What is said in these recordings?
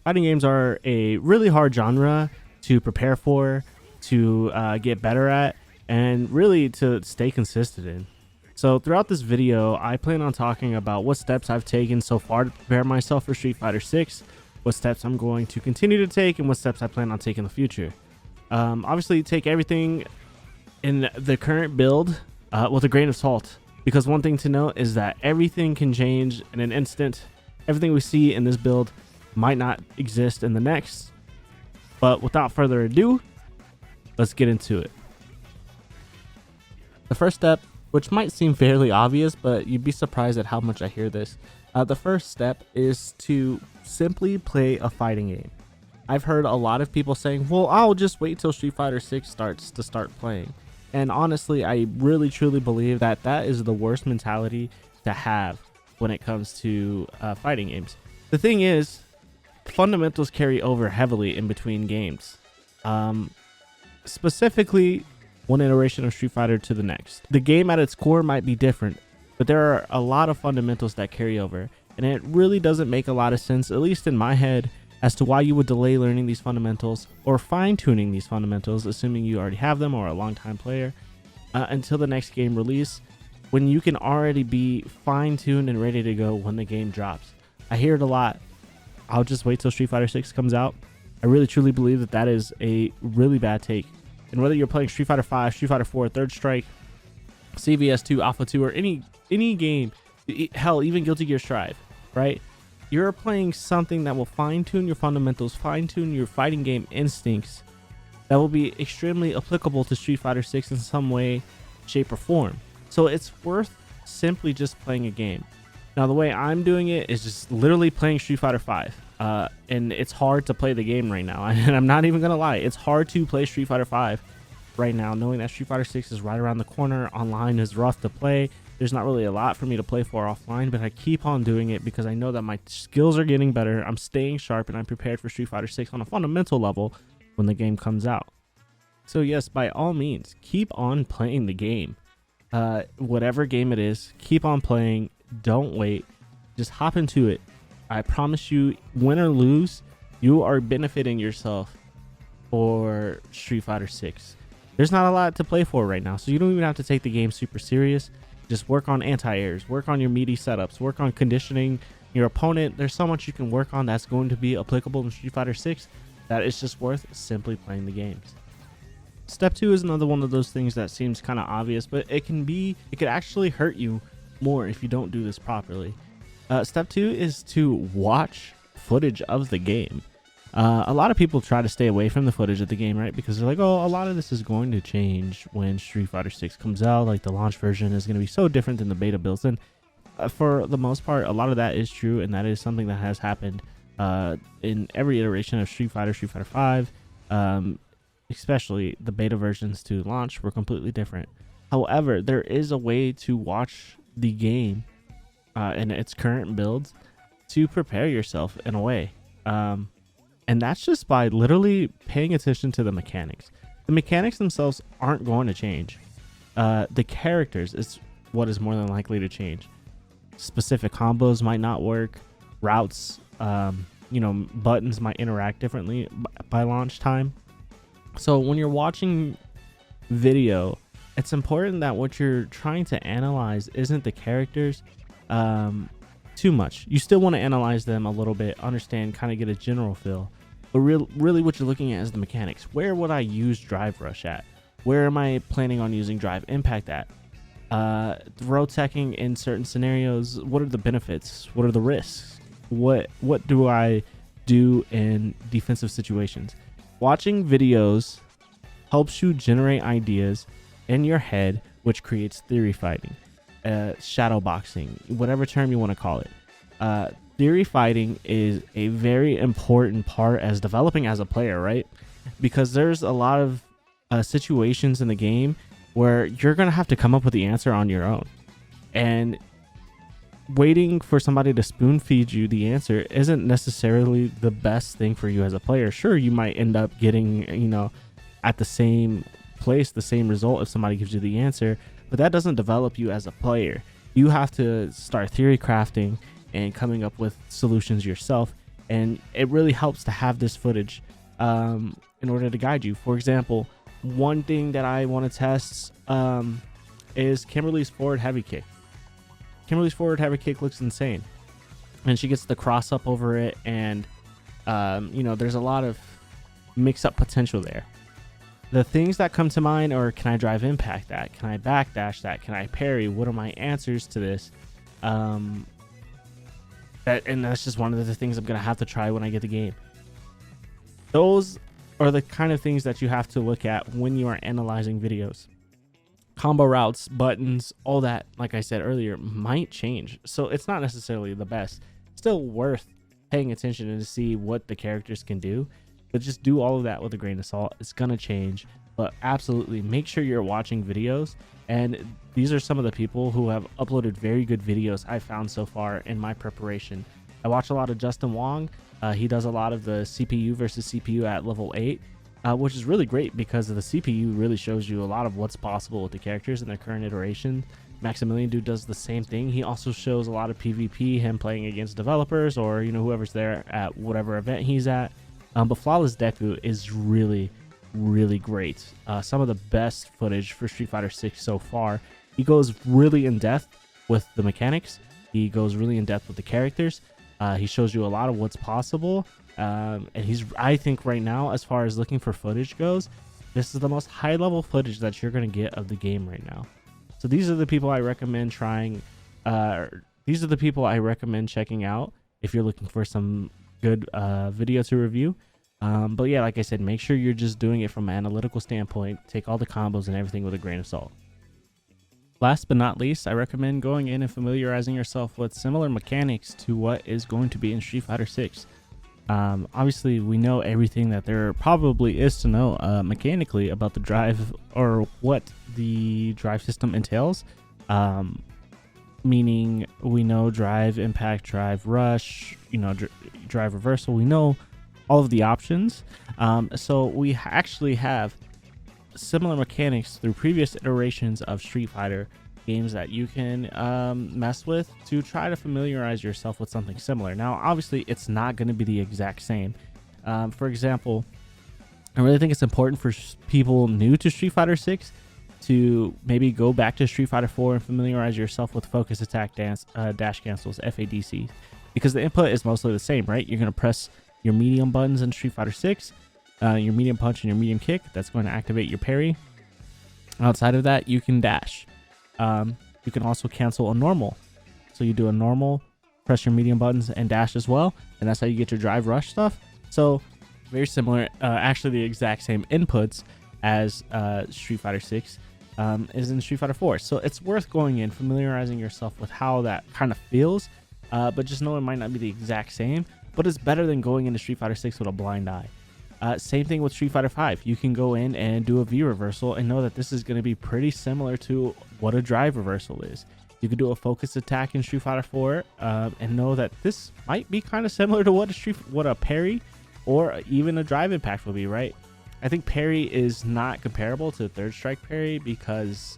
Fighting games are a really hard genre to prepare for, to get better at, and really to stay consistent in. So throughout this video, I plan on talking about what steps I've taken so far to prepare myself for Street Fighter 6, what steps I'm going to continue to take, and what steps I plan on taking in the future. Obviously, take everything in the current build with a grain of salt, because one thing to note is that everything can change in an instant. Everything we see in this build might not exist in the next. But without further ado, let's get into it. The first step, which might seem fairly obvious, but you'd be surprised at how much I hear this. The first step is to simply play a fighting game. I've heard a lot of people saying, well, I'll just wait till Street Fighter 6 starts to start playing. And honestly, I really truly believe that that is the worst mentality to have when it comes to fighting games. The thing is, fundamentals carry over heavily in between games. Specifically, one iteration of Street Fighter to the next. The game at its core might be different, but there are a lot of fundamentals that carry over. And it really doesn't make a lot of sense, at least in my head, as to why you would delay learning these fundamentals or fine-tuning these fundamentals, assuming you already have them or a long-time player, until the next game release, when you can already be fine-tuned and ready to go when the game drops. I hear it a lot. I'll just wait till Street Fighter 6 comes out. I really truly believe that that is a really bad take. And whether you're playing Street Fighter 5, Street Fighter 4, Third Strike, CVS 2, Alpha 2, or any game, hell, even Guilty Gear Strive, right? You're playing something that will fine-tune your fundamentals, fine-tune your fighting game instincts, that will be extremely applicable to Street Fighter 6 in some way, shape, or form. So it's worth simply just playing a game. Now, the way I'm doing it is just literally playing Street Fighter 5. And it's hard to play the game right now. And I'm not even going to lie. It's hard to play Street Fighter 5 right now, knowing that Street Fighter 6 is right around the corner. Online is rough to play. There's not really a lot for me to play for offline, but I keep on doing it because I know that my skills are getting better. I'm staying sharp, and I'm prepared for Street Fighter 6 on a fundamental level when the game comes out. So yes, by all means, keep on playing the game. Whatever game it is, keep on playing. Don't wait. Just hop into it. I promise you, win or lose, you are benefiting yourself for Street Fighter 6. There's not a lot to play for right now, so you don't even have to take the game super serious. Just work on anti-airs, work on your meaty setups, work on conditioning your opponent. There's so much you can work on that's going to be applicable in Street Fighter 6 that it's just worth simply playing the games. Step 2 is another one of those things that seems kind of obvious, but it could actually hurt you more if you don't do this properly. Step 2 is to watch footage of the game. A lot of people try to stay away from the footage of the game, right? Because they're like, oh, a lot of this is going to change when Street Fighter 6 comes out. Like, the launch version is going to be so different than the beta builds. And for the most part, a lot of that is true, and that is something that has happened in every iteration of Street Fighter 5. Especially the beta versions to launch were completely different. However, there is a way to watch the game in its current builds to prepare yourself in a way. And that's just by literally paying attention to the mechanics. The mechanics themselves aren't going to change. The characters is what is more than likely to change. Specific combos might not work. Routes, buttons might interact differently by launch time. So when you're watching video, it's important that what you're trying to analyze isn't the characters too much. You still want to analyze them a little bit, understand, kind of get a general feel. But really what you're looking at is the mechanics. Where would I use Drive Rush at? Where am I planning on using Drive Impact at? Throw teching in certain scenarios. What are the benefits? What are the risks? What do I do in defensive situations? Watching videos helps you generate ideas in your head, which creates theory fighting, shadow boxing, whatever term you want to call it. Theory fighting is a very important part as developing as a player, right? Because there's a lot of situations in the game where you're going to have to come up with the answer on your own. And waiting for somebody to spoon feed you the answer isn't necessarily the best thing for you as a player. Sure, you might end up getting, at the same place, the same result if somebody gives you the answer, but that doesn't develop you as a player. You have to start theory crafting and coming up with solutions yourself and it really helps to have this footage in order to guide you. For example, one thing that I want to test is Kimberly's forward heavy kick. Kimberly's forward heavy kick looks insane, and she gets the cross up over it, and you know, there's a lot of mix up potential there. The things that come to mind are, can I drive impact that? Can I backdash that? Can I parry? What are my answers to this? And that's just one of the things I'm going to have to try when I get the game. Those are the kind of things that you have to look at when you are analyzing videos. Combo routes, buttons, all that, like I said earlier, might change. So it's not necessarily the best. Still worth paying attention and to see what the characters can do. But just do all of that with a grain of salt. It's going to change. But absolutely make sure you're watching videos. And these are some of the people who have uploaded very good videos I've found so far in my preparation. I watch a lot of Justin Wong. He does a lot of the CPU versus CPU at level 8, which is really great because the CPU really shows you a lot of what's possible with the characters in their current iteration. Maximilian Dude does the same thing. He also shows a lot of PvP, him playing against developers or, you know, whoever's there at whatever event he's at. But Flawless Deku is really, really great. Some of the best footage for Street Fighter 6 so far. He goes really in depth with the mechanics. He goes really in depth with the characters. He shows you a lot of what's possible. And I think right now, as far as looking for footage goes, this is the most high level footage that you're going to get of the game right now. So these are the people I recommend trying. These are the people I recommend checking out if you're looking for some good video to review. But yeah, like I said, make sure you're just doing it from an analytical standpoint. Take all the combos and everything with a grain of salt. Last but not least, I recommend going in and familiarizing yourself with similar mechanics to what is going to be in Street Fighter 6. Obviously, we know everything that there probably is to know mechanically about the drive or what the drive system entails. Meaning we know drive impact, drive rush, you know, drive reversal. We know all of the options. So we actually have similar mechanics through previous iterations of Street Fighter games that you can mess with to try to familiarize yourself with something similar. Now, obviously, it's not going to be the exact same. For example, I really think it's important for people new to Street Fighter 6 to maybe go back to Street Fighter 4 and familiarize yourself with focus attack, dash cancels, FADC, because the input is mostly the same, right? You're going to press your medium buttons in Street Fighter 6, your medium punch and your medium kick. That's going to activate your parry. Outside of that, you can dash. You can also cancel a normal. So you do a normal, press your medium buttons and dash as well. And that's how you get your drive rush stuff. So very similar, actually the exact same inputs as Street Fighter 6 is in Street Fighter 4. So it's worth going in, familiarizing yourself with how that kind of feels. But just know it might not be the exact same. But it's better than going into Street Fighter 6 with a blind eye. Same thing with Street Fighter 5. You can go in and do a V reversal and know that this is going to be pretty similar to what a drive reversal is. You could do a focus attack in Street Fighter 4 and know that this might be kind of similar to what a parry or even a drive impact will be, right? I think parry is not comparable to third strike parry because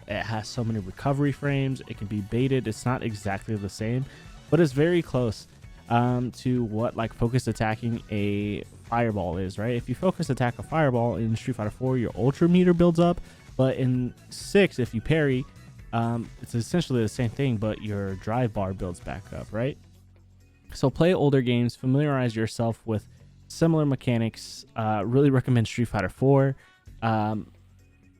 it has so many recovery frames. It can be baited. It's not exactly the same, but it's very close to what like focus attacking a fireball is, right? If you focus attack a fireball in Street Fighter 4, your ultra meter builds up, but in 6, if you parry, it's essentially the same thing, but your drive bar builds back up, right? So play older games, familiarize yourself with similar mechanics. Really recommend Street Fighter 4.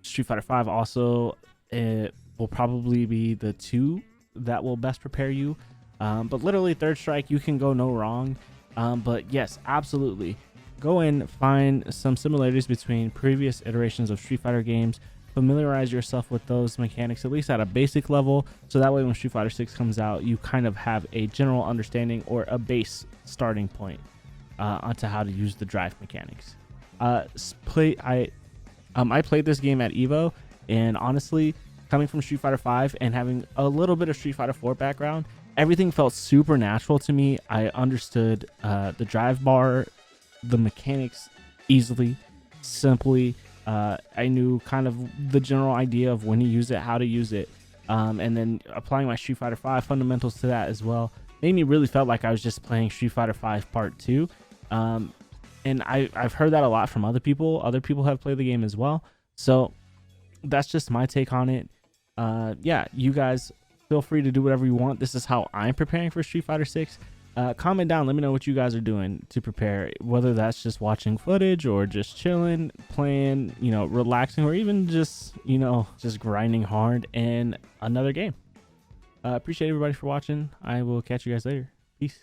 Street Fighter 5 also, it will probably be the 2 that will best prepare you. But literally third strike, you can go no wrong. But yes, absolutely. Go in, find some similarities between previous iterations of Street Fighter games. Familiarize yourself with those mechanics, at least at a basic level. So that way when Street Fighter 6 comes out, you kind of have a general understanding or a base starting point onto how to use the drive mechanics. I played this game at EVO, and honestly, coming from Street Fighter 5 and having a little bit of Street Fighter 4 background, everything felt super natural to me. I understood the drive bar, the mechanics easily, simply. I knew kind of the general idea of when to use it, how to use it, and then applying my Street Fighter 5 fundamentals to that as well. made me really felt like I was just playing Street Fighter 5 Part 2. And I've heard that a lot from other people. Other people have played the game as well. So that's just my take on it. Yeah, you guys feel free to do whatever you want. This is how I'm preparing for Street Fighter 6. Comment down, let me know what you guys are doing to prepare, whether that's just watching footage or just chilling, playing, you know, relaxing, or even just, you know, just grinding hard in another game. Appreciate everybody for watching. I will catch you guys later. Peace.